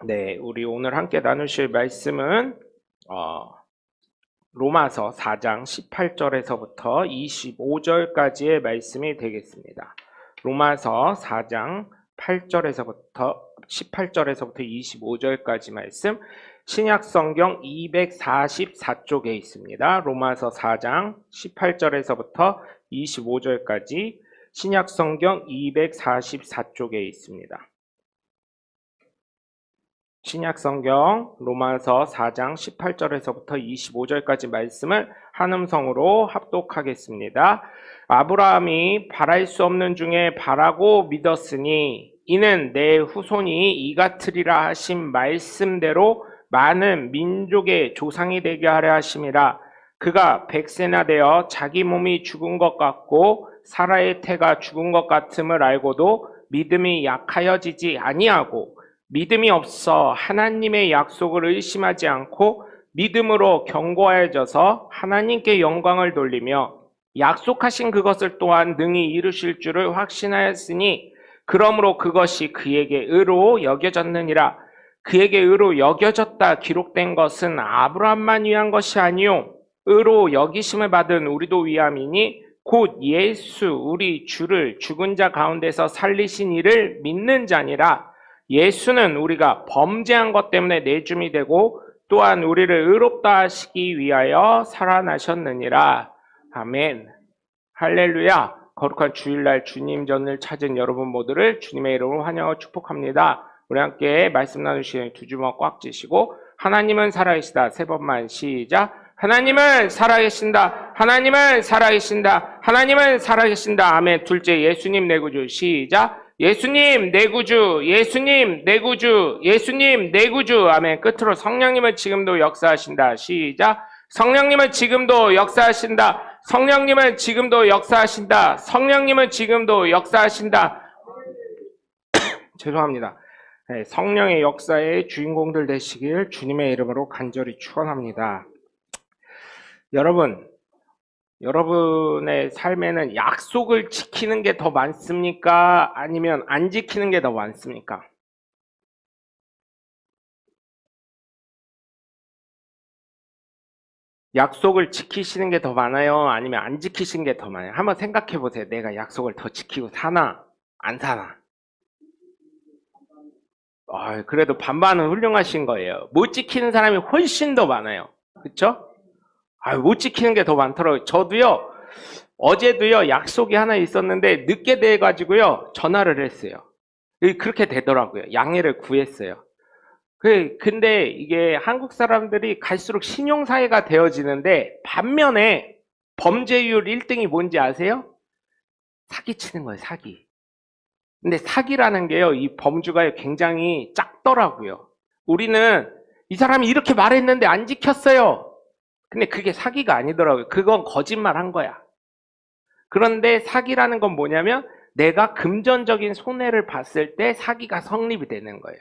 네, 우리 오늘 함께 나누실 말씀은 로마서 4장 18절에서부터 25절까지의 말씀이 되겠습니다. 로마서 4장 18절에서부터 25절까지 말씀, 신약성경 244쪽에 있습니다. 로마서 4장 18절에서부터 25절까지 신약성경 244쪽에 있습니다. 신약성경 로마서 4장 18절에서부터 25절까지 말씀을 한음성으로 합독하겠습니다. 아브라함이 바랄 수 없는 중에 바라고 믿었으니 이는 내 후손이 이같으리라 하신 말씀대로 많은 민족의 조상이 되게 하려 하심이라. 그가 100세나 되어 자기 몸이 죽은 것 같고 사라의 태가 죽은 것 같음을 알고도 믿음이 약하여지지 아니하고 믿음이 없어 하나님의 약속을 의심하지 않고 믿음으로 견고하여져서 하나님께 영광을 돌리며 약속하신 그것을 또한 능히 이루실 줄을 확신하였으니 그러므로 그것이 그에게 의로 여겨졌느니라. 그에게 의로 여겨졌다 기록된 것은 아브라함만 위한 것이 아니요 의로 여기심을 받은 우리도 위함이니 곧 예수 우리 주를 죽은 자 가운데서 살리신 이를 믿는 자니라. 예수는 우리가 범죄한 것 때문에 내줌이 되고 또한 우리를 의롭다 하시기 위하여 살아나셨느니라. 아멘. 할렐루야. 거룩한 주일날 주님 전을 찾은 여러분 모두를 주님의 이름으로 환영하고 축복합니다. 우리 함께 말씀 나누시는 두 주먹 꽉 쥐시고 하나님은 살아계시다. 세 번만 시작. 하나님은 살아계신다. 하나님은 살아계신다. 하나님은 살아계신다. 아멘. 둘째 예수님 내 구주 시작. 예수님 내 구주, 예수님 내 구주, 예수님 내 구주. 아멘. 끝으로 성령님은 지금도 역사하신다. 시작. 성령님은 지금도 역사하신다. 성령님은 지금도 역사하신다. 성령님은 지금도 역사하신다. 죄송합니다. 네, 성령의 역사의 주인공들 되시길 주님의 이름으로 간절히 축원합니다. 여러분의 삶에는 약속을 지키는 게 더 많습니까? 아니면 안 지키는 게 더 많습니까? 약속을 지키시는 게 더 많아요? 아니면 안 지키시는 게 더 많아요? 한번 생각해 보세요. 내가 약속을 더 지키고 사나? 안 사나? 그래도 반반은 훌륭하신 거예요. 못 지키는 사람이 훨씬 더 많아요. 그렇죠? 못 지키는 게 더 많더라고요. 저도요, 어제도요, 약속이 하나 있었는데, 늦게 돼가지고요, 전화를 했어요. 그렇게 되더라고요. 양해를 구했어요. 근데 이게 한국 사람들이 갈수록 신용사회가 되어지는데, 반면에 범죄율 1등이 뭔지 아세요? 사기치는 거예요, 사기. 근데 사기라는 게요, 이 범주가 굉장히 작더라고요. 우리는 이 사람이 이렇게 말했는데 안 지켰어요. 근데 그게 사기가 아니더라고요. 그건 거짓말 한 거야. 그런데 사기라는 건 뭐냐면 내가 금전적인 손해를 봤을 때 사기가 성립이 되는 거예요.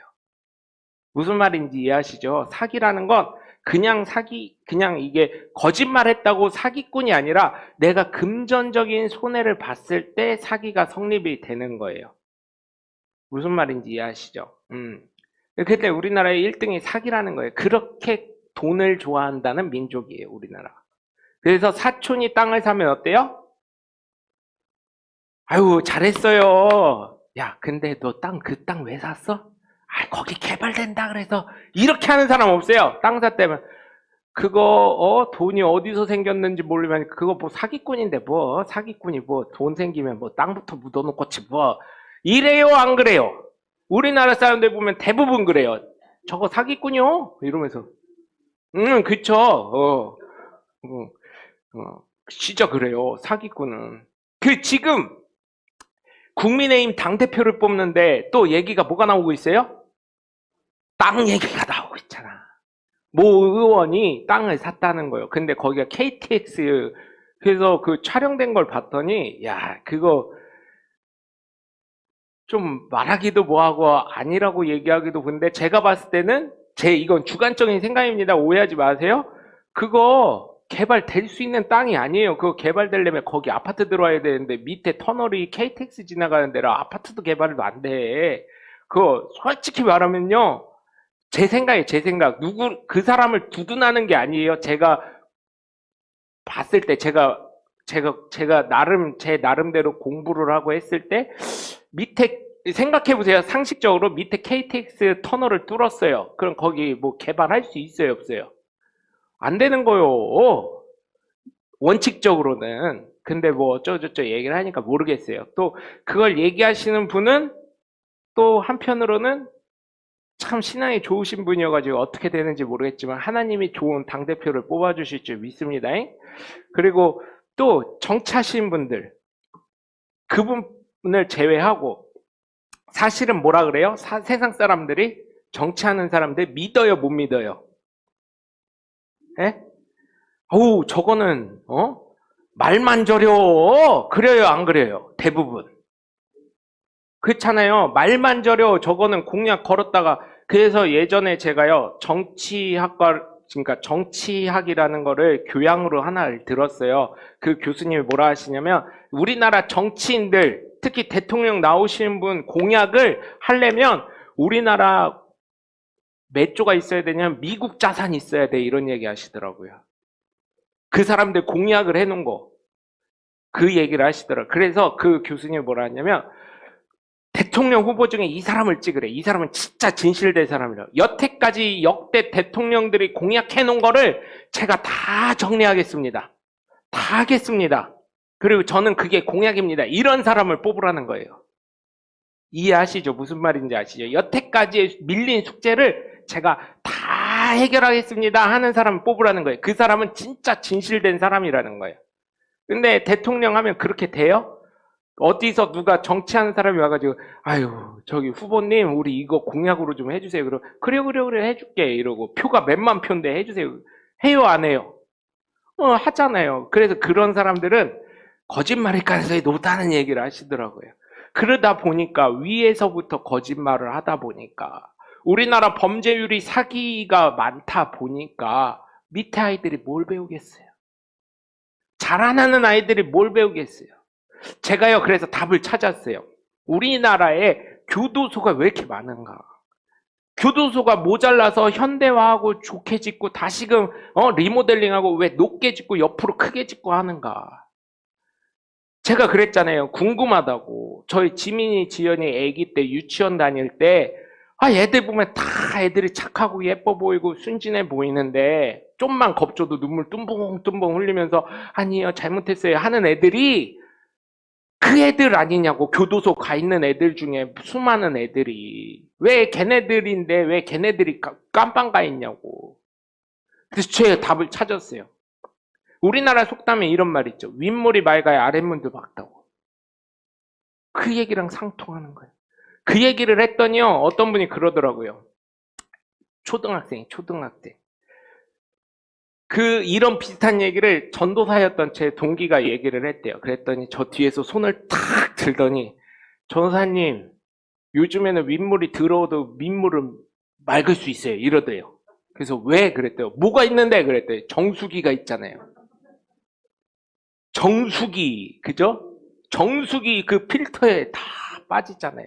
무슨 말인지 이해하시죠? 사기라는 건 그냥 이게 거짓말 했다고 사기꾼이 아니라 내가 금전적인 손해를 봤을 때 사기가 성립이 되는 거예요. 무슨 말인지 이해하시죠? 근데 우리나라의 1등이 사기라는 거예요. 그렇게 돈을 좋아한다는 민족이에요, 우리나라. 그래서 사촌이 땅을 사면 어때요? 아유, 잘했어요. 야, 근데 너 그 땅 왜 샀어? 거기 개발된다 그래서. 이렇게 하는 사람 없어요. 땅 샀다면. 그거, 돈이 어디서 생겼는지 모르면 그거 뭐 사기꾼인데 뭐, 사기꾼이 뭐 돈 생기면 뭐 땅부터 묻어놓고치 뭐. 이래요, 안 그래요? 우리나라 사람들 보면 대부분 그래요. 저거 사기꾼이요? 이러면서. 그쵸. 진짜 그래요. 사기꾼은. 지금 국민의힘 당대표를 뽑는데 또 얘기가 뭐가 나오고 있어요? 땅 얘기가 나오고 있잖아. 모 의원이 땅을 샀다는 거예요. 근데 거기가 KTX, 그래서 그 촬영된 걸 봤더니, 야, 그거 좀 말하기도 뭐하고 아니라고 얘기하기도, 근데 제가 봤을 때는 이건 주관적인 생각입니다. 오해하지 마세요. 그거 개발될 수 있는 땅이 아니에요. 그거 개발되려면 거기 아파트 들어와야 되는데 밑에 터널이 KTX 지나가는 데라 아파트도 개발도 안 돼. 그거 솔직히 말하면요, 제 생각이에요, 제 생각. 그 사람을 두둔하는 게 아니에요. 제가 봤을 때, 제가 제 나름대로 공부를 하고 했을 때, 밑에, 생각해보세요. 상식적으로 밑에 KTX 터널을 뚫었어요. 그럼 거기 뭐 개발할 수 있어요, 없어요? 안 되는 거요. 원칙적으로는. 근데 뭐 어쩌고저쩌고 얘기를 하니까 모르겠어요. 또 그걸 얘기하시는 분은 또 한편으로는 참 신앙이 좋으신 분이어가지고 어떻게 되는지 모르겠지만 하나님이 좋은 당대표를 뽑아주실 줄 믿습니다. 그리고 또 정치하신 분들, 그분을 제외하고 사실은 뭐라 그래요? 세상 사람들이, 정치하는 사람들 믿어요, 못 믿어요? 예? 어우, 저거는 말만 저려. 그래요, 안 그래요? 대부분. 그렇잖아요. 말만 저려. 저거는 공약 걸었다가. 그래서 예전에 제가요, 그러니까 정치학이라는 거를 교양으로 하나를 들었어요. 그 교수님이 뭐라 하시냐면, 우리나라 정치인들, 특히 대통령 나오시는 분 공약을 하려면 우리나라 몇 조가 있어야 되냐면 미국 자산이 있어야 돼. 이런 얘기 하시더라고요. 그 사람들 공약을 해놓은 거. 그 얘기를 하시더라고요. 그래서 그 교수님이 뭐라 하냐면, 대통령 후보 중에 이 사람을 찍으래. 이 사람은 진짜 진실될 사람이라. 여태까지 역대 대통령들이 공약해놓은 거를 제가 다 정리하겠습니다. 다 하겠습니다. 그리고 저는 그게 공약입니다. 이런 사람을 뽑으라는 거예요. 이해하시죠? 무슨 말인지 아시죠? 여태까지 밀린 숙제를 제가 다 해결하겠습니다 하는 사람을 뽑으라는 거예요. 그 사람은 진짜 진실된 사람이라는 거예요. 근데 대통령 하면 그렇게 돼요? 어디서 누가 정치하는 사람이 와가지고, 아유, 저기 후보님, 우리 이거 공약으로 좀 해주세요. 그래, 해줄게. 이러고, 표가 몇만 표인데 해주세요. 해요, 안 해요? 하잖아요. 그래서 그런 사람들은 거짓말일 가능성이 높다는 얘기를 하시더라고요. 그러다 보니까, 위에서부터 거짓말을 하다 보니까, 우리나라 범죄율이 사기가 많다 보니까, 밑에 아이들이 뭘 배우겠어요? 잘 안 하는 아이들이 뭘 배우겠어요? 제가요, 그래서 답을 찾았어요. 우리나라에 교도소가 왜 이렇게 많은가? 교도소가 모자라서 현대화하고 좋게 짓고 다시금 리모델링하고 왜 높게 짓고 옆으로 크게 짓고 하는가? 제가 그랬잖아요. 궁금하다고. 저희 지민이, 지연이 아기 때 유치원 다닐 때 애들 보면 다 애들이 착하고 예뻐 보이고 순진해 보이는데 좀만 겁줘도 눈물 뚱붕뚱붕 흘리면서 아니요, 잘못했어요 하는 애들이 그 애들 아니냐고. 교도소 가 있는 애들 중에 수많은 애들이 왜 걔네들인데 왜 걔네들이 깜빵 가 있냐고. 그래서 제가 답을 찾았어요. 우리나라 속담에 이런 말 있죠. 윗물이 맑아야 아랫물도 맑다고. 그 얘기랑 상통하는 거예요. 그 얘기를 했더니요, 어떤 분이 그러더라고요. 초등학생. 이런 비슷한 얘기를 전도사였던 제 동기가 얘기를 했대요. 그랬더니 저 뒤에서 손을 탁 들더니, 전도사님, 요즘에는 윗물이 더러워도 밑물은 맑을 수 있어요. 이러대요. 그래서 왜? 그랬대요. 뭐가 있는데? 그랬대요. 정수기가 있잖아요. 정수기, 그죠? 정수기 그 필터에 다 빠지잖아요.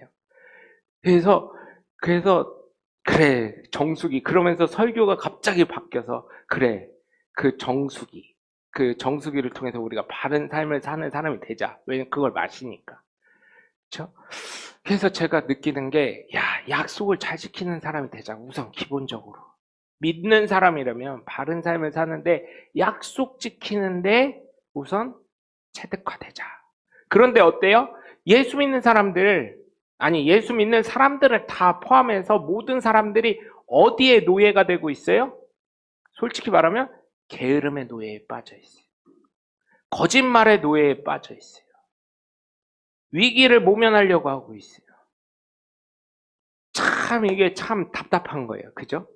그래서 그래, 정수기. 그러면서 설교가 갑자기 바뀌어서, 그래, 그 정수기를 통해서 우리가 바른 삶을 사는 사람이 되자. 왜냐면 그걸 마시니까. 그렇죠? 그래서 제가 느끼는 게, 약속을 잘 지키는 사람이 되자. 우선 기본적으로. 믿는 사람이라면 바른 삶을 사는데 약속 지키는데 우선 체득화되자. 그런데 어때요? 예수 믿는 사람들을 다 포함해서 모든 사람들이 어디에 노예가 되고 있어요? 솔직히 말하면 게으름의 노예에 빠져 있어요. 거짓말의 노예에 빠져 있어요. 위기를 모면하려고 하고 있어요. 참 이게 참 답답한 거예요. 그죠?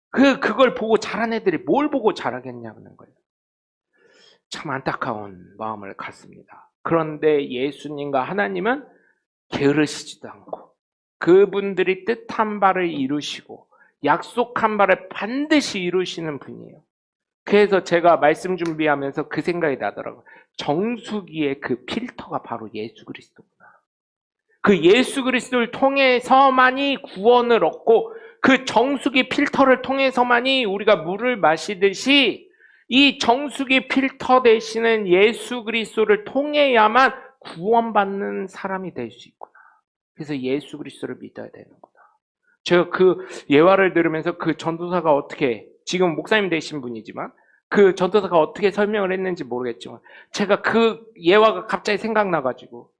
그걸 보고 자란 애들이 뭘 보고 자라겠냐는 거예요. 참 안타까운 마음을 갖습니다. 그런데 예수님과 하나님은 게으르시지도 않고 그분들이 뜻한 바를 이루시고 약속한 바를 반드시 이루시는 분이에요. 그래서 제가 말씀 준비하면서 그 생각이 나더라고요. 정수기의 그 필터가 바로 예수 그리스도구나. 그 예수 그리스도를 통해서만이 구원을 얻고 그 정수기 필터를 통해서만이 우리가 물을 마시듯이 이 정수기 필터 되시는 예수 그리스도를 통해야만 구원받는 사람이 될 수 있구나. 그래서 예수 그리스도를 믿어야 되는구나. 제가 그 예화를 들으면서 그 전도사가 어떻게, 지금 목사님 되신 분이지만 그 전도사가 어떻게 설명을 했는지 모르겠지만 제가 그 예화가 갑자기 생각나가지고,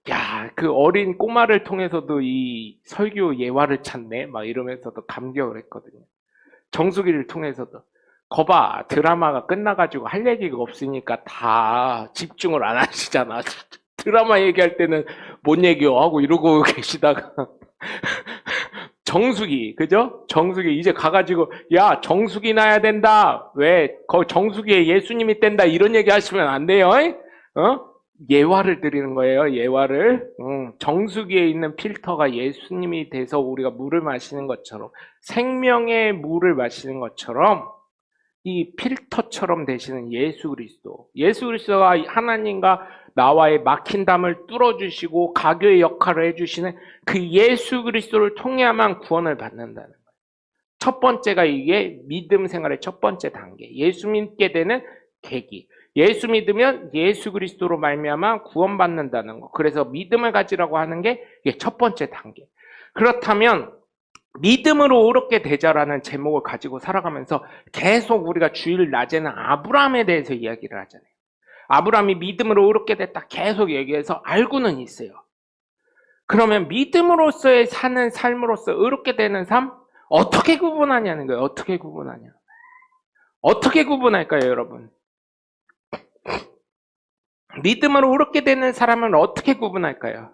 야, 그 어린 꼬마를 통해서도 이 설교 예화를 찾네 막 이러면서도 감격을 했거든요. 정수기를 통해서도. 거봐, 드라마가 끝나가지고 할 얘기가 없으니까 다 집중을 안 하시잖아. 드라마 얘기할 때는 뭔 얘기요 하고 이러고 계시다가 정수기, 그죠? 정수기 이제 가가지고 야, 정수기 놔야 된다. 왜? 정수기에 예수님이 있댄다. 이런 얘기 하시면 안 돼요. 예화를 드리는 거예요. 예화를. 정수기에 있는 필터가 예수님이 돼서 우리가 물을 마시는 것처럼, 생명의 물을 마시는 것처럼 이 필터처럼 되시는 예수 그리스도. 예수 그리스도가 하나님과 나와의 막힌 담을 뚫어주시고 가교의 역할을 해주시는 그 예수 그리스도를 통해야만 구원을 받는다는 거예요. 첫 번째가 이게 믿음 생활의 첫 번째 단계. 예수 믿게 되는 계기. 예수 믿으면 예수 그리스도로 말미암아 구원받는다는 거. 그래서 믿음을 가지라고 하는 게 이게 첫 번째 단계. 그렇다면 믿음으로 의롭게 되자라는 제목을 가지고 살아가면서 계속 우리가 주일 낮에는 아브라함에 대해서 이야기를 하잖아요. 아브라함이 믿음으로 의롭게 됐다 계속 얘기해서 알고는 있어요. 그러면 믿음으로서의 사는 삶으로서 의롭게 되는 삶 어떻게 구분하냐는 거예요. 어떻게 구분하냐. 어떻게 구분할까요, 여러분? 믿음으로 의롭게 되는 사람은 어떻게 구분할까요?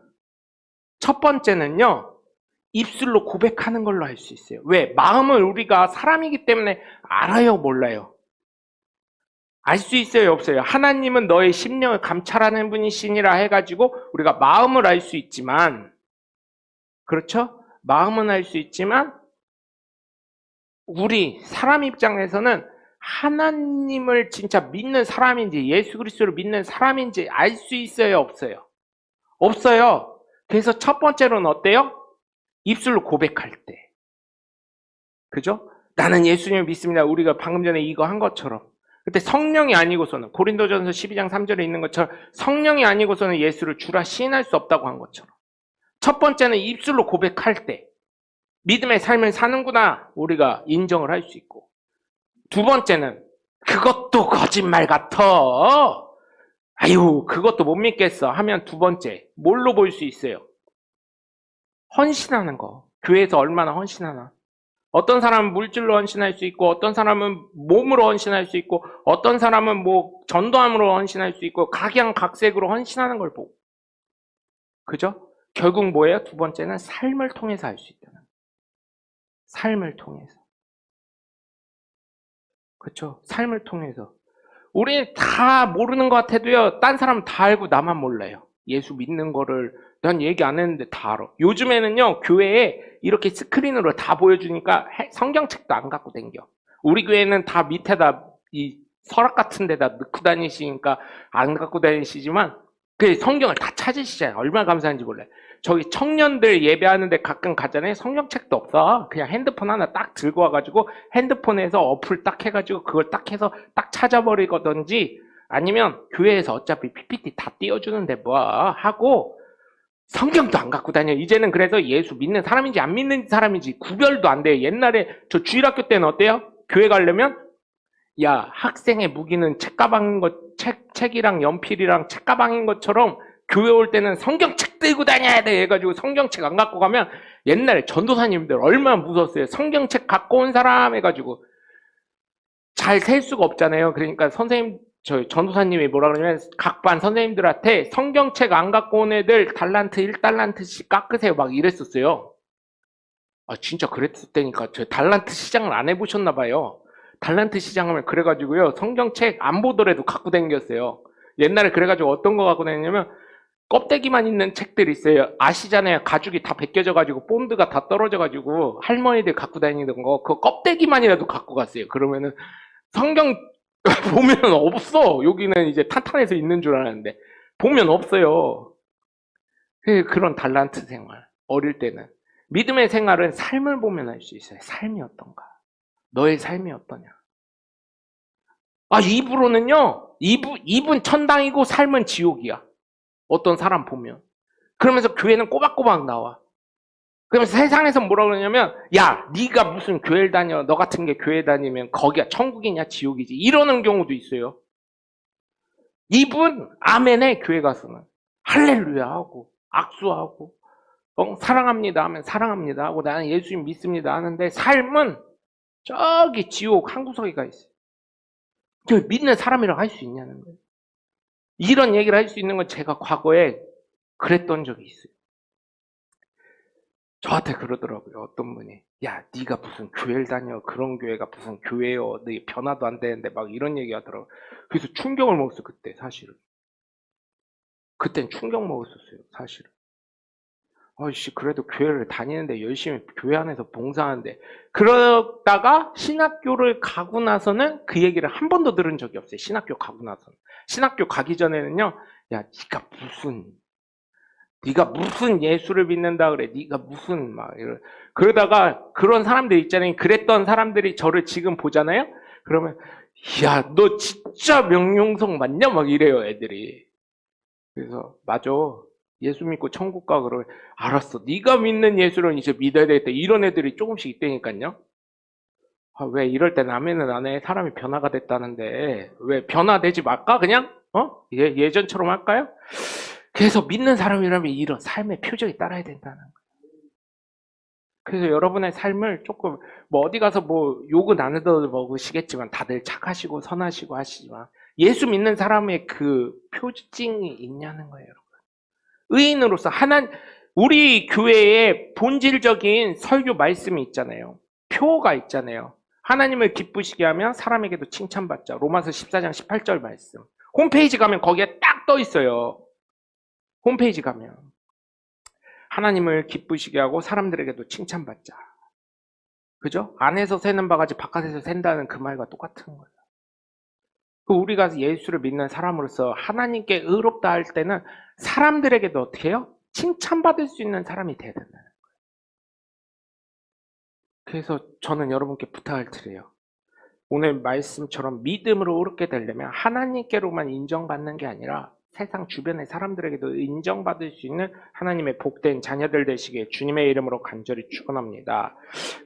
첫 번째는요, 입술로 고백하는 걸로 알 수 있어요. 왜? 마음을 우리가 사람이기 때문에 알아요, 몰라요? 알 수 있어요, 없어요? 하나님은 너의 심령을 감찰하는 분이시니라 해가지고 우리가 마음을 알 수 있지만, 그렇죠? 마음은 알 수 있지만 우리 사람 입장에서는 하나님을 진짜 믿는 사람인지 예수 그리스도를 믿는 사람인지 알 수 있어요, 없어요? 없어요. 그래서 첫 번째로는 어때요? 입술로 고백할 때. 그죠? 나는 예수님을 믿습니다. 우리가 방금 전에 이거 한 것처럼. 그때 성령이 아니고서는, 고린도전서 12장 3절에 있는 것처럼 성령이 아니고서는 예수를 주라 시인할 수 없다고 한 것처럼. 첫 번째는 입술로 고백할 때 믿음의 삶을 사는구나 우리가 인정을 할 수 있고, 두 번째는 그것도 거짓말 같아. 아유, 그것도 못 믿겠어 하면 두 번째 뭘로 볼 수 있어요? 헌신하는 거. 교회에서 얼마나 헌신하나. 어떤 사람은 물질로 헌신할 수 있고, 어떤 사람은 몸으로 헌신할 수 있고, 어떤 사람은 뭐 전도함으로 헌신할 수 있고, 각양각색으로 헌신하는 걸 보고. 그죠? 결국 뭐예요? 두 번째는 삶을 통해서 알 수 있다는 거예요. 삶을 통해서. 그렇죠? 삶을 통해서. 우리 다 모르는 것 같아도요, 딴 사람 다 알고 나만 몰라요. 예수 믿는 거를 난 얘기 안 했는데 다 알아. 요즘에는요, 교회에 이렇게 스크린으로 다 보여주니까 성경책도 안 갖고 댕겨. 우리 교회는 다 밑에다 이 서랍 같은 데다 넣고 다니시니까 안 갖고 다니시지만 그 성경을 다 찾으시잖아요. 얼마나 감사한지 몰라요. 저기 청년들 예배하는데 가끔 가잖아요. 성경책도 없어. 그냥 핸드폰 하나 딱 들고 와가지고 핸드폰에서 어플 딱 해가지고 그걸 딱 해서 딱 찾아버리거든지, 아니면 교회에서 어차피 PPT 다 띄워주는데 뭐 하고 성경도 안 갖고 다녀. 이제는 그래서 예수 믿는 사람인지 안 믿는 사람인지 구별도 안 돼요. 옛날에 저 주일학교 때는 어때요? 교회 가려면 야, 학생의 무기는 책가방인 것, 책이랑 연필이랑 책가방인 것처럼 교회 올 때는 성경책 들고 다녀야 돼 해가지고 성경책 안 갖고 가면, 옛날에 전도사님들 얼마나 무서웠어요. 성경책 갖고 온 사람 해가지고 잘 셀 수가 없잖아요. 그러니까 선생님, 저희 전도사님이 뭐라 그러냐면 각 반 선생님들한테 성경책 안 갖고 온 애들 달란트 1달란트씩 깎으세요 막 이랬었어요. 아, 진짜 그랬을 때니까 저 달란트 시장을 안 해보셨나 봐요. 달란트 시장하면 그래가지고요, 성경책 안 보더라도 갖고 다녔어요. 옛날에 그래가지고 어떤 거 갖고 다녔냐면 껍데기만 있는 책들 있어요. 아시잖아요. 가죽이 다 벗겨져가지고 본드가 다 떨어져가지고 할머니들 갖고 다니던 거, 그 껍데기만이라도 갖고 갔어요. 그러면은 성경 보면 없어. 여기는 이제 탄탄해서 있는 줄 알았는데 보면 없어요. 그런 달란트 생활. 어릴 때는 믿음의 생활은 삶을 보면 알 수 있어요. 삶이 어떤가? 너의 삶이 어떠냐? 입으로는요, 입은 천당이고 삶은 지옥이야. 어떤 사람 보면. 그러면서 교회는 꼬박꼬박 나와. 그러면서 세상에서 뭐라 그러냐면, 야, 네가 무슨 교회를 다녀? 너 같은 게 교회 다니면 거기가 천국이냐 지옥이지. 이러는 경우도 있어요. 입은 아멘해, 교회 가서는. 할렐루야 하고 악수하고 사랑합니다 하면 사랑합니다 하고 나는 예수님 믿습니다 하는데 삶은 저기 지옥 한 구석에 가 있어요. 저 믿는 사람이라고 할 수 있냐는 거예요. 이런 얘기를 할 수 있는 건 제가 과거에 그랬던 적이 있어요. 저한테 그러더라고요. 어떤 분이, 야, 네가 무슨 교회를 다녀? 그런 교회가 무슨 교회요? 네 변화도 안 되는데 막 이런 얘기 하더라고요. 그래서 충격을 먹었어요. 그때 사실은. 그땐 충격 먹었었어요. 사실은. 그래도 교회를 다니는데 열심히 교회 안에서 봉사하는데, 그러다가 신학교를 가고 나서는 그 얘기를 한 번도 들은 적이 없어요. 신학교 가고 나서는. 신학교 가기 전에는요, 야, 네가 무슨 예수를 믿는다 그래. 네가 무슨 그러다가 그런 사람들 있잖아요. 그랬던 사람들이 저를 지금 보잖아요. 그러면 야, 너 진짜 명령성 맞냐? 막 이래요, 애들이. 그래서 맞아. 예수 믿고 천국 가. 그러면 알았어. 네가 믿는 예수를 이제 믿어야 되겠다. 이런 애들이 조금씩 있다니까요. 왜 이럴 때 남에는 안 해? 사람이 변화가 됐다는데 왜 변화되지 말까? 그냥 예전처럼 할까요? 그래서 믿는 사람이라면 이런 삶의 표적이 따라야 된다는 거예요. 그래서 여러분의 삶을 조금 어디 가서 욕은 안 해도 먹으시겠지만 다들 착하시고 선하시고 하시지만 예수 믿는 사람의 그 표징이 있냐는 거예요, 여러분. 의인으로서 우리 교회에 본질적인 설교 말씀이 있잖아요. 표가 있잖아요. 하나님을 기쁘시게 하면 사람에게도 칭찬받자. 로마서 14장 18절 말씀. 홈페이지 가면 거기에 딱 떠 있어요. 홈페이지 가면 하나님을 기쁘시게 하고 사람들에게도 칭찬받자. 그죠? 안에서 새는 바가지 바깥에서 샌다는 그 말과 똑같은 거예요. 우리가 예수를 믿는 사람으로서 하나님께 의롭다 할 때는 사람들에게도 어떻게 해요? 칭찬받을 수 있는 사람이 돼야 된다는 거예요. 그래서 저는 여러분께 부탁을 드려요. 오늘 말씀처럼 믿음으로 의롭게 되려면 하나님께로만 인정받는 게 아니라 세상 주변의 사람들에게도 인정받을 수 있는 하나님의 복된 자녀들 되시기에 주님의 이름으로 간절히 축원합니다.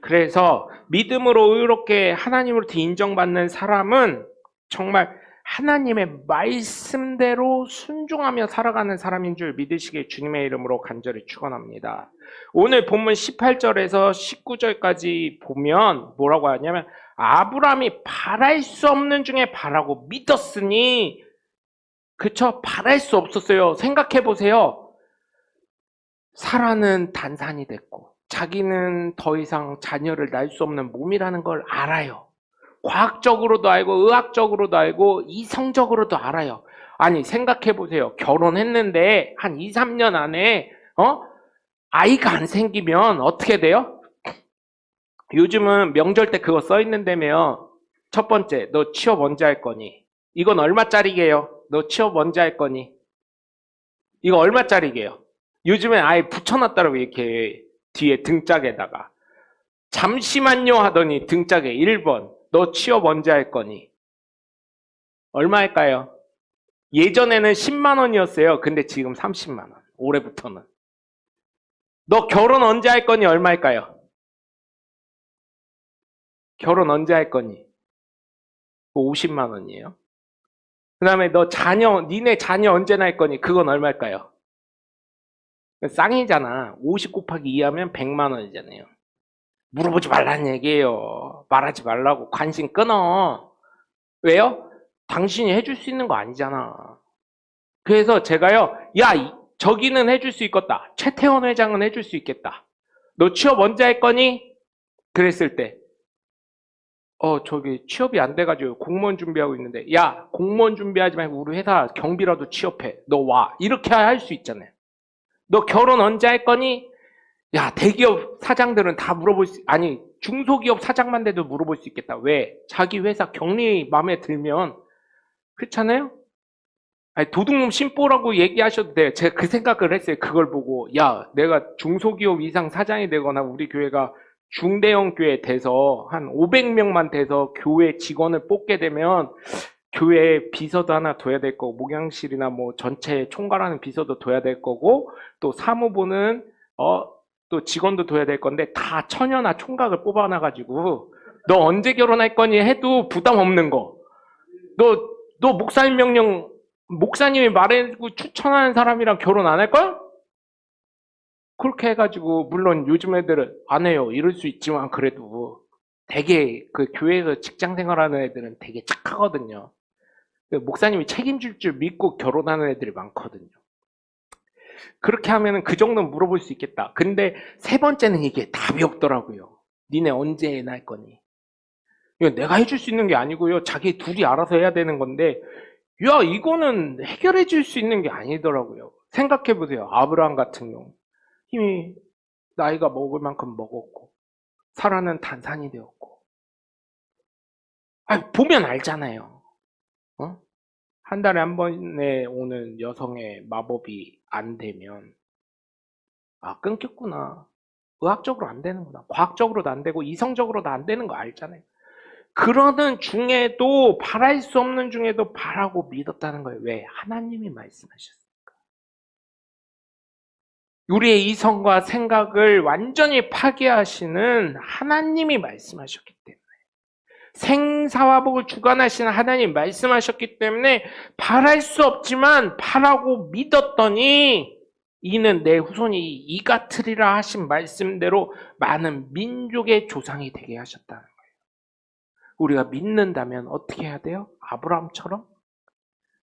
그래서 믿음으로 의롭게 하나님으로부터 인정받는 사람은 정말 하나님의 말씀대로 순종하며 살아가는 사람인 줄 믿으시기에 주님의 이름으로 간절히 축원합니다. 오늘 본문 18절에서 19절까지 보면 뭐라고 하냐면 아브라함이 바랄 수 없는 중에 바라고 믿었으니, 그쵸? 바랄 수 없었어요. 생각해 보세요. 사라는 단산이 됐고 자기는 더 이상 자녀를 낳을 수 없는 몸이라는 걸 알아요. 과학적으로도 알고 의학적으로도 알고 이성적으로도 알아요. 아니 생각해 보세요. 결혼했는데 한 2, 3년 안에 아이가 안 생기면 어떻게 돼요? 요즘은 명절 때 그거 써 있는데며, 첫 번째, 너 취업 언제 할 거니? 이건 얼마짜리게요? 너 취업 언제 할 거니? 이거 얼마짜리게요? 요즘엔 아예 붙여놨더라고, 이렇게 뒤에 등짝에다가. 잠시만요 하더니 등짝에 1번, 너 취업 언제 할 거니? 얼마일까요? 예전에는 10만 원이었어요. 근데 지금 30만 원. 올해부터는. 너 결혼 언제 할 거니? 얼마일까요? 결혼 언제 할 거니? 50만 원이에요. 그 다음에 니네 자녀 언제 낳을 거니? 그건 얼마일까요? 쌍이잖아. 50 곱하기 2 하면 100만 원이잖아요. 물어보지 말라는 얘기예요. 말하지 말라고. 관심 끊어. 왜요? 당신이 해줄 수 있는 거 아니잖아. 그래서 제가요, 야, 저기는 해줄 수 있겠다. 최태원 회장은 해줄 수 있겠다. 너 취업 언제 할 거니? 그랬을 때, 저기 취업이 안 돼가지고 공무원 준비하고 있는데, 야, 공무원 준비하지 말고 우리 회사 경비라도 취업해. 너 와. 이렇게 할 수 있잖아요. 너 결혼 언제 할 거니? 야, 대기업 사장들은 다 중소기업 사장만 돼도 물어볼 수 있겠다. 왜? 자기 회사 경리 마음에 들면, 그렇잖아요? 아니, 도둑놈 신보라고 얘기하셔도 돼요. 제가 그 생각을 했어요. 그걸 보고. 야, 내가 중소기업 이상 사장이 되거나 우리 교회가 중대형 교회 돼서 한 500명만 돼서 교회 직원을 뽑게 되면 교회 비서도 하나 둬야 될 거고, 목양실이나 뭐 전체 총괄하는 비서도 둬야 될 거고, 또 사무부는 또 직원도 둬야 될 건데 다 처녀나 총각을 뽑아놔가지고 너 언제 결혼할 거니 해도 부담 없는 거. 너 목사님 명령, 목사님이 말해주고 추천하는 사람이랑 결혼 안 할 거야? 그렇게 해가지고, 물론 요즘 애들은 안 해요. 이럴 수 있지만 그래도 되게 그 교회에서 직장 생활하는 애들은 되게 착하거든요. 목사님이 책임질 줄 믿고 결혼하는 애들이 많거든요. 그렇게 하면은 그 정도는 물어볼 수 있겠다. 근데 세 번째는 이게 답이 없더라고요. 니네 언제 애 낳을 거니? 이거 내가 해줄 수 있는 게 아니고요. 자기 둘이 알아서 해야 되는 건데, 야, 이거는 해결해 줄 수 있는 게 아니더라고요. 생각해 보세요. 아브라함 같은 경우. 이미 나이가 먹을 만큼 먹었고, 사라는 단산이 되었고. 보면 알잖아요. 한 달에 한 번에 오는 여성의 마법이 안 되면, 끊겼구나. 의학적으로 안 되는구나. 과학적으로도 안 되고, 이성적으로도 안 되는 거 알잖아요. 그러는 중에도, 바랄 수 없는 중에도 바라고 믿었다는 거예요. 왜? 하나님이 말씀하셨으니까. 우리의 이성과 생각을 완전히 파괴하시는 하나님이 말씀하셨기 때문에, 생사와 복을 주관하시는 하나님 말씀하셨기 때문에 바랄 수 없지만 바라고 믿었더니 이는 내 후손이 이 같으리라 하신 말씀대로 많은 민족의 조상이 되게 하셨다는 거예요. 우리가 믿는다면 어떻게 해야 돼요? 아브라함처럼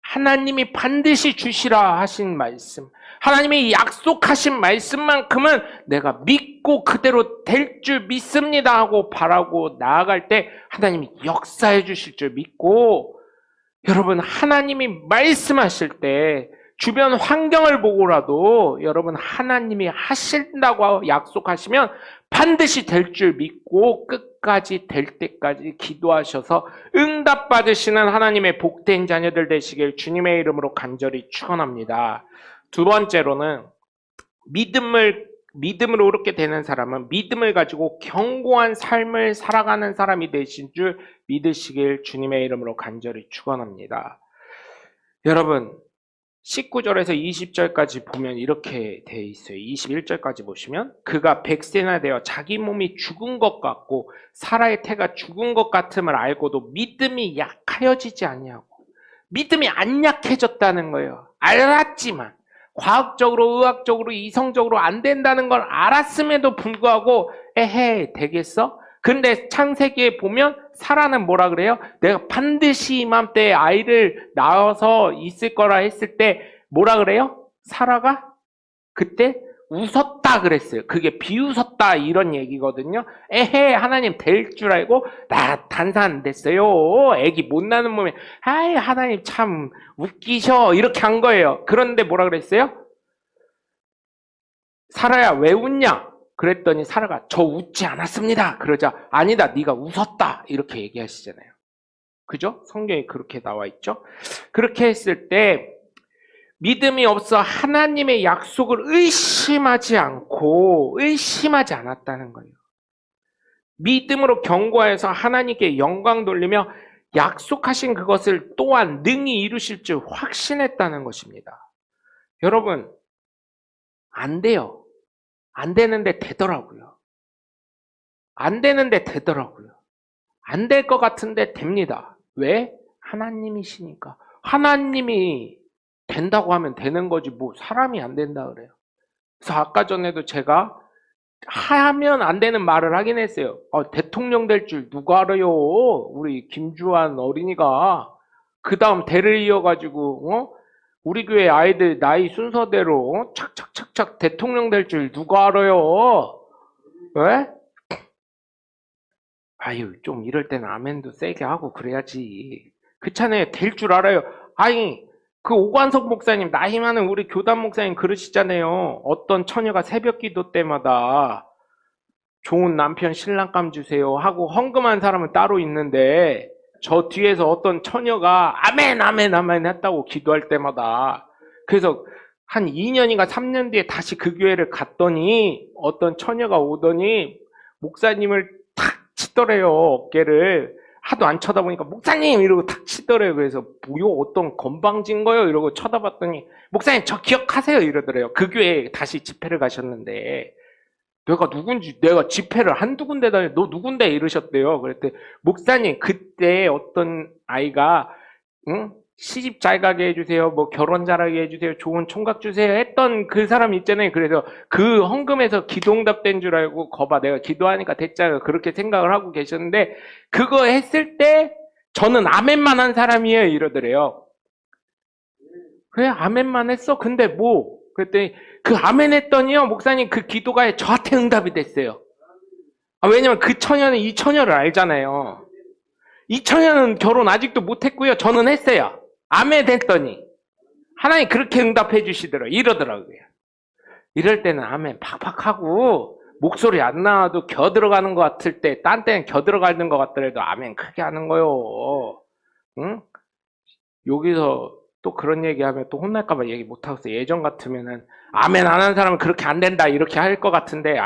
하나님이 반드시 주시라 하신 말씀, 하나님이 약속하신 말씀만큼은 내가 믿고 그대로 될 줄 믿습니다 하고 바라고 나아갈 때 하나님이 역사해 주실 줄 믿고, 여러분 하나님이 말씀하실 때 주변 환경을 보고라도 여러분 하나님이 하신다고 약속하시면 반드시 될 줄 믿고 끝까지 될 때까지 기도하셔서 응답받으시는 하나님의 복된 자녀들 되시길 주님의 이름으로 간절히 축원합니다. 두 번째로는 믿음으로 그렇게 되는 사람은 믿음을 가지고 견고한 삶을 살아가는 사람이 되신 줄 믿으시길 주님의 이름으로 간절히 축원합니다. 여러분 19절에서 20절까지 보면 이렇게 되어 있어요. 21절까지 보시면 그가 100세나 되어 자기 몸이 죽은 것 같고 사라의 태가 죽은 것 같음을 알고도 믿음이 약하여지지 아니하고, 믿음이 안 약해졌다는 거예요. 알았지만 과학적으로 의학적으로 이성적으로 안 된다는 걸 알았음에도 불구하고 에헤 되겠어? 근데 창세기에 보면 사라는 뭐라 그래요? 내가 반드시 이맘때에 아이를 낳아서 있을 거라 했을 때 뭐라 그래요? 사라가 그때 웃었다 그랬어요. 그게 비웃었다 이런 얘기거든요. 에헤 하나님 될 줄 알고 나 단산 됐어요. 애기 못 나는 몸에 아이 하나님 참 웃기셔 이렇게 한 거예요. 그런데 뭐라 그랬어요? 사라야 왜 웃냐? 그랬더니 사라가 저 웃지 않았습니다. 그러자 아니다 네가 웃었다 이렇게 얘기하시잖아요. 그죠? 성경에 그렇게 나와 있죠. 그렇게 했을 때 믿음이 없어 하나님의 약속을 의심하지 않았다는 거예요. 믿음으로 견고해서 하나님께 영광 돌리며 약속하신 그것을 또한 능히 이루실 줄 확신했다는 것입니다. 여러분 안 돼요. 안 되는데 되더라고요. 안 되는데 되더라고요. 안 될 것 같은데 됩니다. 왜? 하나님이시니까. 하나님이 된다고 하면 되는 거지 뭐 사람이 안 된다 그래요. 그래서 아까 전에도 제가 하면 안 되는 말을 하긴 했어요. 대통령 될 줄 누가 알아요? 우리 김주환 어린이가 그 다음 대를 이어가지고 우리 교회 아이들 나이 순서대로 착착착착 대통령 될 줄 누가 알아요? 왜? 아유 좀 이럴 때는 아멘도 세게 하고 그래야지. 그렇잖아요. 될 줄 알아요. 아니 그 오관석 목사님 나이 많은 우리 교단 목사님 그러시잖아요. 어떤 처녀가 새벽 기도 때마다 좋은 남편 신랑감 주세요 하고 헌금한 사람은 따로 있는데 저 뒤에서 어떤 처녀가 아멘 아멘 아멘 했다고 기도할 때마다 그래서 한 2년인가 3년 뒤에 다시 그 교회를 갔더니 어떤 처녀가 오더니 목사님을 탁 치더래요. 어깨를. 하도 안 쳐다보니까 목사님 이러고 탁 치더래요. 그래서 뭐요 어떤 건방진 거요 이러고 쳐다봤더니 목사님 저 기억하세요 이러더래요. 그 교회에 다시 집회를 가셨는데 내가 누군지 내가 집회를 한두 군데 다니 너 누군데 이러셨대요. 그랬더니 목사님 그때 어떤 아이가 응? 시집 잘 가게 해주세요. 뭐 결혼 잘하게 해주세요. 좋은 총각 주세요. 했던 그 사람 있잖아요. 그래서 그 헌금에서 기도응답된 줄 알고 거봐 내가 기도하니까 됐잖아요. 그렇게 생각을 하고 계셨는데 그거 했을 때 저는 아멘만 한 사람이에요. 이러더래요. 그래 아멘만 했어? 근데 뭐? 그랬더니 그 아멘 했더니요. 목사님 그 기도가 저한테 응답이 됐어요. 왜냐면 그 처녀는 이 처녀를 알잖아요. 이 처녀는 결혼 아직도 못했고요. 저는 했어요. 아멘 했더니 하나님 그렇게 응답해 주시더라고요. 이러더라고요. 이럴 때는 아멘 팍팍 하고 목소리 안 나와도 겨 들어가는 것 같을 때 딴 때는 겨 들어가는 것 같더라도 아멘 크게 하는 거요. 응? 여기서 또 그런 얘기하면 또 혼날까봐 얘기 못하겠어. 예전 같으면은 아멘 안 하는 사람은 그렇게 안 된다 이렇게 할 것 같은데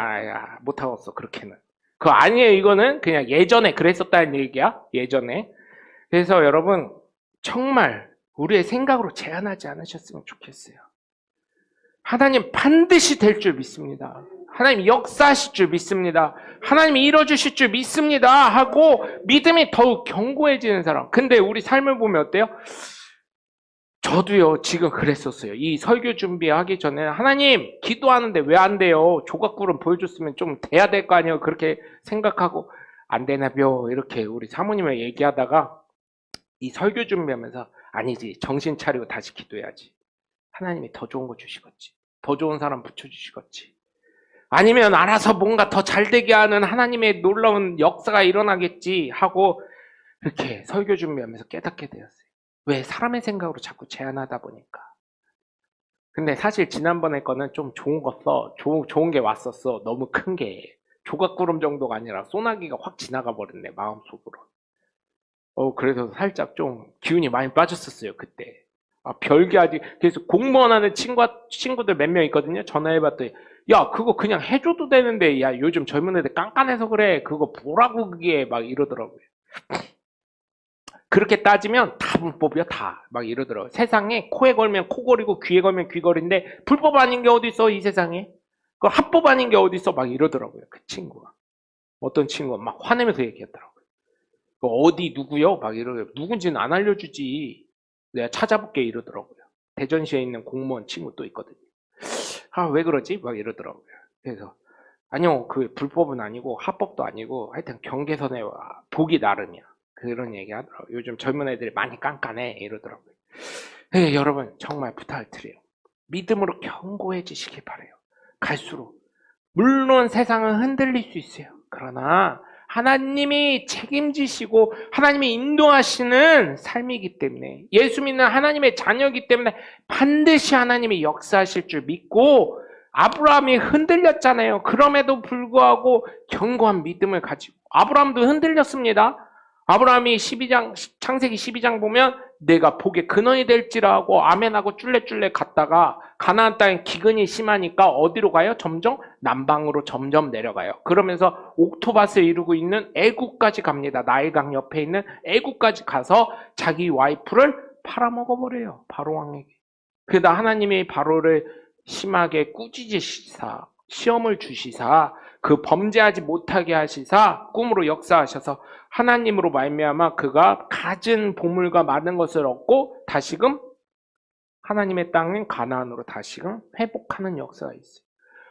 못하겠어 그렇게는. 그거 아니에요. 이거는 그냥 예전에 그랬었다는 얘기야. 예전에. 그래서 여러분 정말 우리의 생각으로 제한하지 않으셨으면 좋겠어요. 하나님 반드시 될 줄 믿습니다. 하나님 역사하실 줄 믿습니다. 하나님이 이뤄주실 줄 믿습니다 하고 믿음이 더욱 견고해지는 사람. 근데 우리 삶을 보면 어때요? 저도요 지금 그랬었어요. 이 설교 준비하기 전에 하나님 기도하는데 왜 안 돼요? 조각구름 보여줬으면 좀 돼야 될 거 아니에요? 그렇게 생각하고 안 되나벼 이렇게 우리 사모님을 얘기하다가 이 설교 준비하면서 아니지 정신 차리고 다시 기도해야지. 하나님이 더 좋은 거 주시겠지. 더 좋은 사람 붙여주시겠지. 아니면 알아서 뭔가 더 잘되게 하는 하나님의 놀라운 역사가 일어나겠지 하고 이렇게 설교 준비하면서 깨닫게 되었어요. 왜? 사람의 생각으로 자꾸 제한하다 보니까. 근데 사실 지난번에 거는 좀 좋은 거 써. 좋은 게 왔었어. 너무 큰 게. 조각구름 정도가 아니라 소나기가 확 지나가 버렸네, 마음속으로. 그래서 살짝 좀 기운이 많이 빠졌었어요, 그때. 별게 아직, 그래서 공무원 하는 친구들 몇 명 있거든요. 전화해봤더니, 야, 그거 그냥 해줘도 되는데, 야, 요즘 젊은 애들 깐깐해서 그래. 그거 뭐라고 그게 막 이러더라고요. 그렇게 따지면 다 불법이야, 다. 막 이러더라고요. 세상에 코에 걸면 코걸이고 귀에 걸면 귀걸인데, 불법 아닌 게 어딨어, 이 세상에? 그 합법 아닌 게 어딨어? 막 이러더라고요, 그 친구가. 어떤 친구가 막 화내면서 얘기했더라고요. 어디 누구요? 막 이러고요. 누군지는 안 알려주지. 내가 찾아볼게 이러더라고요. 대전시에 있는 공무원 친구 또 있거든요. 왜 그러지? 막 이러더라고요. 그래서 아니요, 그 불법은 아니고 합법도 아니고 하여튼 경계선에 보기 나름이야. 그런 얘기 하더라고요. 요즘 젊은 애들이 많이 깐깐해 이러더라고요. 네, 여러분 정말 부탁을 드려요. 믿음으로 견고해지시길 바라요. 갈수록 물론 세상은 흔들릴 수 있어요. 그러나 하나님이 책임지시고 하나님이 인도하시는 삶이기 때문에 예수 믿는 하나님의 자녀이기 때문에 반드시 하나님이 역사하실 줄 믿고 아브라함이 흔들렸잖아요. 그럼에도 불구하고 견고한 믿음을 가지고 아브라함도 흔들렸습니다. 아브라함이 창세기 12장 보면 내가 복의 근원이 될지라 하고 아멘하고 쫄래쫄래 갔다가 가나안 땅에 기근이 심하니까 어디로 가요? 점점 남방으로 점점 내려가요. 그러면서 옥토밭을 이루고 있는 애국까지 갑니다. 나일강 옆에 있는 애국까지 가서 자기 와이프를 팔아먹어버려요. 바로 왕에게. 그러다 하나님이 바로를 심하게 꾸짖으시사 시험을 주시사 그 범죄하지 못하게 하시사 꿈으로 역사하셔서 하나님으로 말미암아 그가 갖은 보물과 많은 것을 얻고 다시금 하나님의 땅인 가나안으로 다시금 회복하는 역사가 있어요.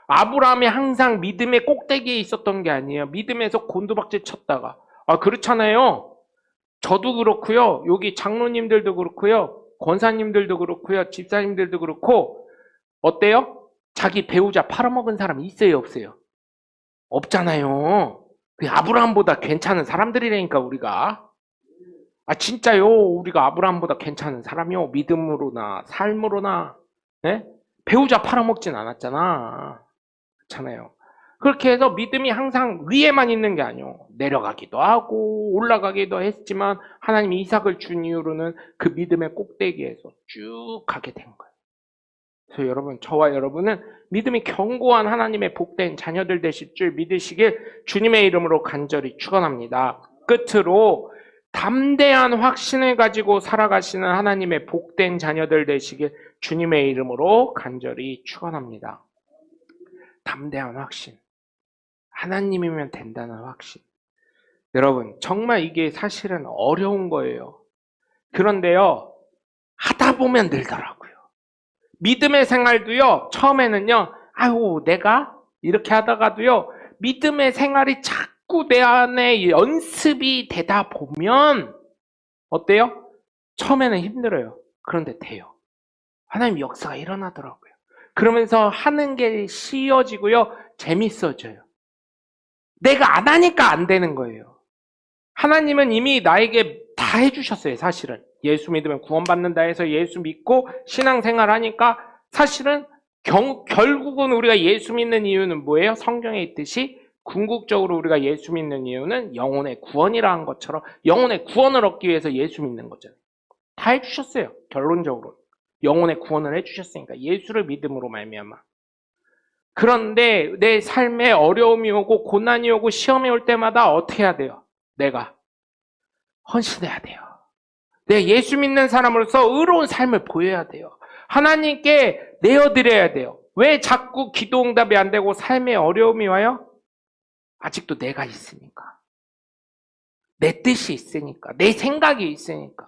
아브라함이 항상 믿음의 꼭대기에 있었던 게 아니에요. 믿음에서 곤두박질 쳤다가 그렇잖아요. 저도 그렇고요. 여기 장로님들도 그렇고요. 권사님들도 그렇고요. 집사님들도 그렇고 어때요? 자기 배우자 팔아먹은 사람 있어요, 없어요? 없잖아요. 아브라함보다 괜찮은 사람들이라니까 우리가. 진짜요. 우리가 아브라함보다 괜찮은 사람이요. 믿음으로나 삶으로나. 네? 배우자 팔아먹진 않았잖아. 그렇잖아요. 그렇게 해서 믿음이 항상 위에만 있는 게 아니에요. 내려가기도 하고 올라가기도 했지만 하나님이 이삭을 준 이후로는 그 믿음의 꼭대기에서 쭉 가게 된 거예요. 그래서 여러분, 저와 여러분은 믿음이 견고한 하나님의 복된 자녀들 되실 줄 믿으시길 주님의 이름으로 간절히 축원합니다. 끝으로 담대한 확신을 가지고 살아가시는 하나님의 복된 자녀들 되시길 주님의 이름으로 간절히 축원합니다. 담대한 확신. 하나님이면 된다는 확신. 여러분, 정말 이게 사실은 어려운 거예요. 그런데요, 하다 보면 늘더라고요. 믿음의 생활도요, 처음에는요, 아유, 내가 이렇게 하다가도요, 믿음의 생활이 자꾸 내 안에 연습이 되다 보면, 어때요? 처음에는 힘들어요. 그런데 돼요. 하나님 역사가 일어나더라고요. 그러면서 하는 게 쉬워지고요, 재밌어져요. 내가 안 하니까 안 되는 거예요. 하나님은 이미 나에게 다 해주셨어요, 사실은. 예수 믿으면 구원받는다 해서 예수 믿고 신앙생활 하니까 사실은 결국은 우리가 예수 믿는 이유는 뭐예요? 성경에 있듯이 궁극적으로 우리가 예수 믿는 이유는 영혼의 구원이라는 것처럼 영혼의 구원을 얻기 위해서 예수 믿는 거잖아요. 다 해주셨어요, 결론적으로. 영혼의 구원을 해주셨으니까 예수를 믿음으로 말미암아. 그런데 내 삶에 어려움이 오고 고난이 오고 시험이 올 때마다 어떻게 해야 돼요? 내가 헌신해야 돼요. 내 예수 믿는 사람으로서 의로운 삶을 보여야 돼요. 하나님께 내어드려야 돼요. 왜 자꾸 기도 응답이 안 되고 삶에 어려움이 와요? 아직도 내가 있으니까. 내 뜻이 있으니까. 내 생각이 있으니까.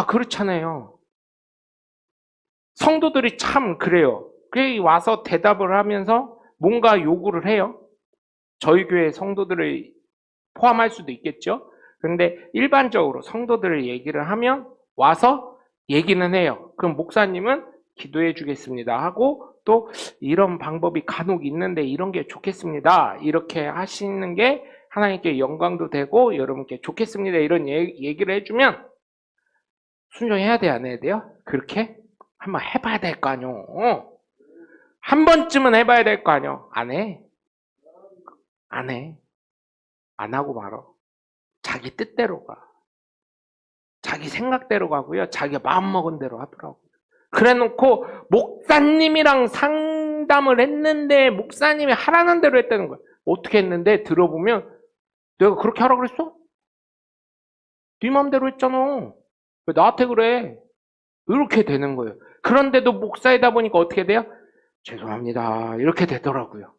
그렇잖아요. 성도들이 참 그래요. 그래 와서 대답을 하면서 뭔가 요구를 해요. 저희 교회 성도들을 포함할 수도 있겠죠. 그런데 일반적으로 성도들을 얘기를 하면 와서 얘기는 해요. 그럼 목사님은 기도해 주겠습니다 하고 또 이런 방법이 간혹 있는데 이런 게 좋겠습니다. 이렇게 하시는 게 하나님께 영광도 되고 여러분께 좋겠습니다. 이런 얘기를 해주면 순종해야 돼요? 안 해야 돼요? 그렇게? 한번 해봐야 될 거 아니요. 한 번쯤은 해봐야 될 거 아니요. 안 해. 안 해. 안 하고 말어. 자기 뜻대로 가. 자기 생각대로 가고요. 자기가 마음먹은 대로 하더라고요. 그래놓고 목사님이랑 상담을 했는데 목사님이 하라는 대로 했다는 거예요. 어떻게 했는데 들어보면 내가 그렇게 하라고 그랬어? 네 마음대로 했잖아. 왜 나한테 그래? 이렇게 되는 거예요. 그런데도 목사이다 보니까 어떻게 돼요? 죄송합니다. 이렇게 되더라고요.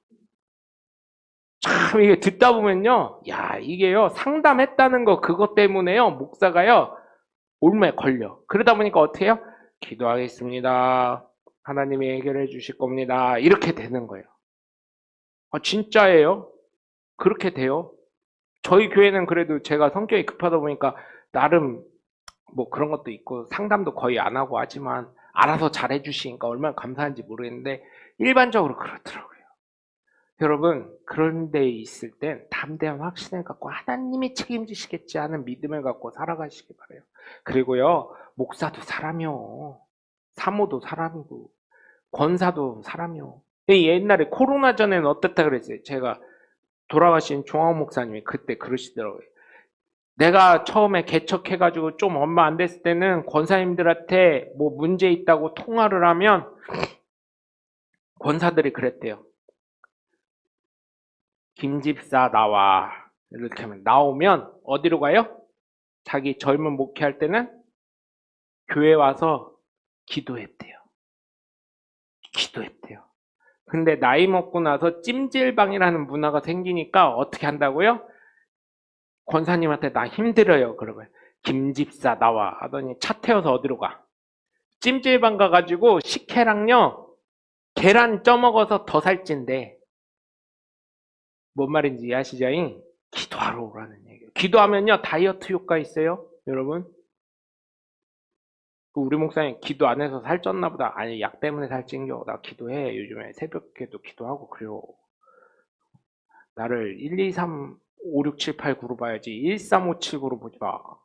참 이게 듣다 보면요. 야, 이게요. 상담했다는 거 그것 때문에요. 목사가요. 올매 걸려. 그러다 보니까 어떻게 해요? 기도하겠습니다. 하나님이 해결해 주실 겁니다. 이렇게 되는 거예요. 진짜예요. 그렇게 돼요. 저희 교회는 그래도 제가 성격이 급하다 보니까 나름 뭐 그런 것도 있고 상담도 거의 안 하고 하지만 알아서 잘해 주시니까 얼마나 감사한지 모르겠는데 일반적으로 그렇더라고요. 여러분, 그런 데 있을 땐 담대한 확신을 갖고 하나님이 책임지시겠지 하는 믿음을 갖고 살아가시기 바라요. 그리고요, 목사도 사람이요. 사모도 사람이고, 권사도 사람이요. 옛날에 코로나 전에는 어떻다 그랬어요? 제가 돌아가신 종학 목사님이 그때 그러시더라고요. 내가 처음에 개척해가지고 좀 얼마 안 됐을 때는 권사님들한테 뭐 문제 있다고 통화를 하면 권사들이 그랬대요. 김 집사 나와. 이렇게 하면 나오면 어디로 가요? 자기 젊은 목회할 때는 교회 와서 기도했대요. 기도했대요. 근데 나이 먹고 나서 찜질방이라는 문화가 생기니까 어떻게 한다고요? 권사님한테 나 힘들어요. 그러고요. 김 집사 나와 하더니 차 태워서 어디로 가? 찜질방 가가지고 식혜랑요 계란 쪄먹어서 더 살찐대. 뭔 말인지 이해하시죠? 기도하러 오라는 얘기예요. 기도하면요 다이어트 효과 있어요, 여러분. 우리 목사님 기도 안 해서 살쪘나 보다. 아니, 약 때문에 살찐 겨. 나 기도해. 요즘에 새벽에도 기도하고 그래요. 나를 1, 2, 3, 5, 6, 7, 8, 9로 봐야지 1, 3, 5, 7, 9로 보지 마. 어?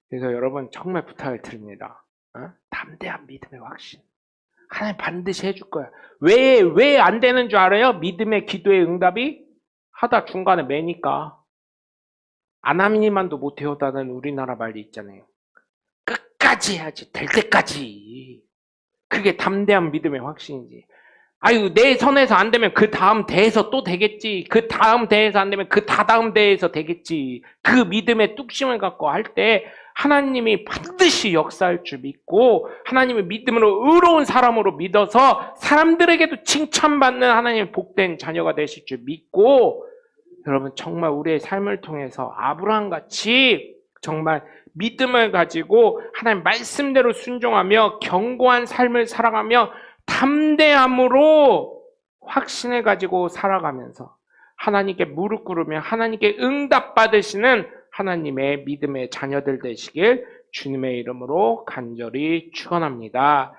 그래서 여러분 정말 부탁을 드립니다. 담대한 믿음의 확신. 하나님 반드시 해줄 거야. 왜 안 되는 줄 알아요? 믿음의 기도의 응답이 하다 중간에 매니까. 아나니만도 못해오다는 우리나라 말이 있잖아요. 끝까지 해야지. 될 때까지. 그게 담대한 믿음의 확신이지. 아유, 내 선에서 안 되면 그 다음 대에서 또 되겠지. 그 다음 대에서 안 되면 그 다다음 대에서 되겠지. 그 믿음의 뚝심을 갖고 할 때 하나님이 반드시 역사할 줄 믿고 하나님의 믿음으로 의로운 사람으로 믿어서 사람들에게도 칭찬받는 하나님의 복된 자녀가 되실 줄 믿고 여러분 정말 우리의 삶을 통해서 아브라함같이 정말 믿음을 가지고 하나님 말씀대로 순종하며 견고한 삶을 살아가며 담대함으로 확신을 가지고 살아가면서 하나님께 무릎 꿇으며 하나님께 응답받으시는 하나님의 믿음의 자녀들 되시길 주님의 이름으로 간절히 축원합니다.